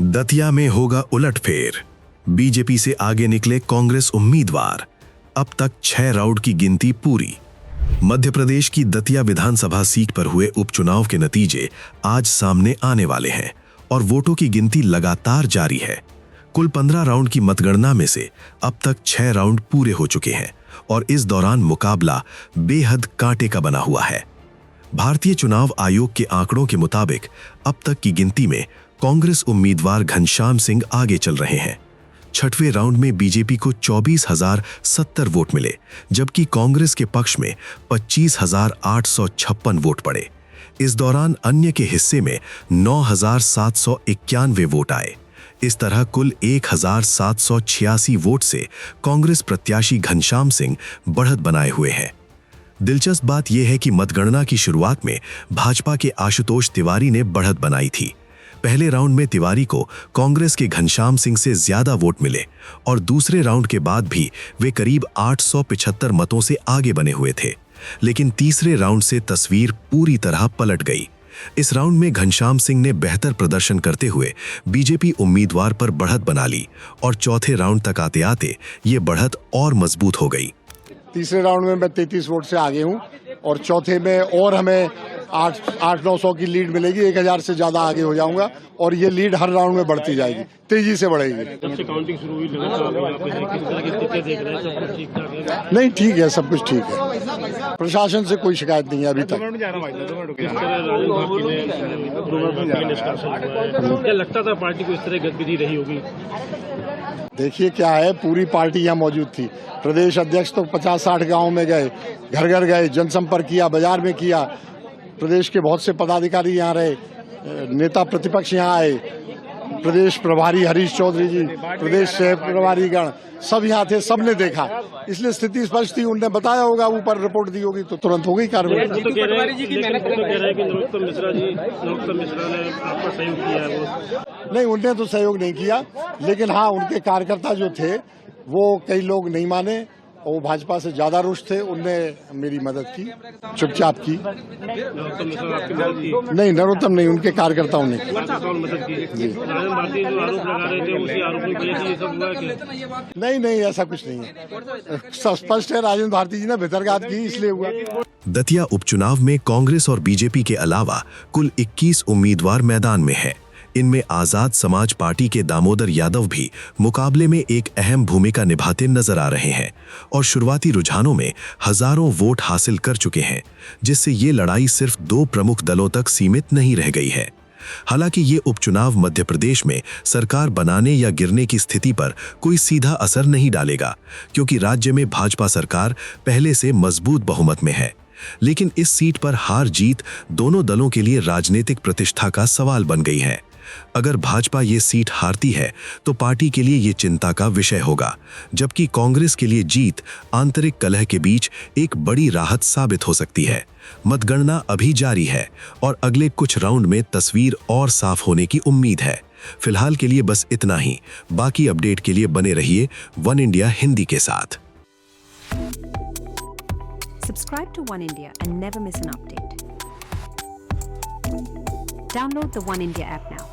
दतिया में होगा उलटफेर। बीजेपी से आगे निकले कांग्रेस उम्मीदवार। अब तक 6 राउंड की गिनती पूरी। मध्य प्रदेश की दतिया विधानसभा सीट पर हुए उपचुनाव के नतीजे आज सामने आने वाले हैं और वोटों की गिनती लगातार जारी है। कुल 15 राउंड की मतगणना में से अब तक 6 राउंड पूरे हो चुके हैं और इस दौरान मुकाबला बेहद कांटे का बना हुआ है। भारतीय चुनाव आयोग के आंकड़ों के मुताबिक अब तक की गिनती में कांग्रेस उम्मीदवार घनश्याम सिंह आगे चल रहे हैं। छठवें राउंड में बीजेपी को 24,070 वोट मिले, जबकि कांग्रेस के पक्ष में 25,856 वोट पड़े। इस दौरान अन्य के हिस्से में 9,791 वोट आए। इस तरह कुल 1,786 वोट से कांग्रेस प्रत्याशी घनश्याम सिंह बढ़त बनाए हुए हैं। दिलचस्प बात यह है कि मतगणना की शुरुआत में भाजपा के आशुतोष तिवारी ने बढ़त बनाई थी। पहले राउंड में तिवारी को कांग्रेस के घनश्याम सिंह से ज्यादा वोट मिले और दूसरे राउंड के बाद भी वे करीब 875 मतों से आगे बने हुए थे, लेकिन तीसरे राउंड से तस्वीर पूरी तरह पलट गई। इस राउंड में घनश्याम सिंह ने बेहतर प्रदर्शन करते हुए बीजेपी उम्मीदवार पर बढ़त बना ली और चौथे राउंड तक आते आते ये बढ़त और मजबूत हो गई। तीसरे राउंड में मैं 33 वोट से आगे हूं और चौथे में और हमें 800-900 की लीड मिलेगी। 1,000 से ज्यादा आगे हो जाऊंगा और ये लीड हर राउंड में बढ़ती जाएगी, तेजी से बढ़ेगी। जब से काउंटिंग शुरू हुई किस तरह की स्थिति देख रहे हैं, सब कुछ ठीक-ठाक है? नहीं, ठीक है, सब कुछ ठीक है। प्रशासन से कोई शिकायत नहीं है अभी तक। क्या लगता था पार्टी को इस तरह गतिविधि रही होगी? देखिए क्या है, पूरी पार्टी यहाँ मौजूद थी। प्रदेश अध्यक्ष तो 50-60 गाँव में गए, घर घर गए, जनसंपर्क किया, बाजार में किया। प्रदेश के बहुत से पदाधिकारी यहाँ रहे, नेता प्रतिपक्ष यहाँ आए, प्रदेश प्रभारी हरीश चौधरी जी, प्रदेश सह प्रभारी गण सब यहाँ थे, सबने देखा। इसलिए स्थिति स्पष्ट थी। उनने बताया होगा, ऊपर रिपोर्ट दी होगी तो तुरंत हो गई कार्रवाई। वो तो कह रहे हैं कि नरोत्तम मिश्रा ने आपका सहयोग किया है। वो नहीं, उनने तो सहयोग नहीं किया, लेकिन हाँ, उनके कार्यकर्ता जो थे वो कई लोग नहीं माने और वो भाजपा से ज्यादा रुष्ट थे। उनने मेरी मदद की, चुपचाप की। नरोत्तम मिश्रा आपकी मदद की? नहीं, नरोत्तम नहीं, उनके कार्यकर्ताओं ने मदद की। राजन भारती जो आरोप लगा रहे थे उसी आरोपों की वजह से ये सब हुआ कि? नहीं, ऐसा कुछ नहीं है। सब स्पष्ट है, राजेंद्र भारती जी ने भितरघात की, इसलिए हुआ। दतिया उपचुनाव में कांग्रेस और बीजेपी के अलावा कुल 21 उम्मीदवार मैदान में हैं। इनमें आजाद समाज पार्टी के दामोदर यादव भी मुकाबले में एक अहम भूमिका निभाते नजर आ रहे हैं और शुरुआती रुझानों में हजारों वोट हासिल कर चुके हैं, जिससे ये लड़ाई सिर्फ 2 प्रमुख दलों तक सीमित नहीं रह गई है। हालांकि ये उपचुनाव मध्य प्रदेश में सरकार बनाने या गिरने की स्थिति पर कोई सीधा असर नहीं डालेगा, क्योंकि राज्य में भाजपा सरकार पहले से मजबूत बहुमत में है। लेकिन इस सीट पर हार जीत दोनों दलों के लिए राजनीतिक प्रतिष्ठा का सवाल बन गई है। अगर भाजपा ये सीट हारती है तो पार्टी के लिए ये चिंता का विषय होगा, जबकि कांग्रेस के लिए जीत आंतरिक कलह के बीच एक बड़ी राहत साबित हो सकती है। मतगणना अभी जारी है और अगले कुछ राउंड में तस्वीर और साफ होने की उम्मीद है। फिलहाल के लिए बस इतना ही। बाकी अपडेट के लिए बने रहिए वन इंडिया हिंदी के साथ। Subscribe to One India and never miss an update. Download the One India app now.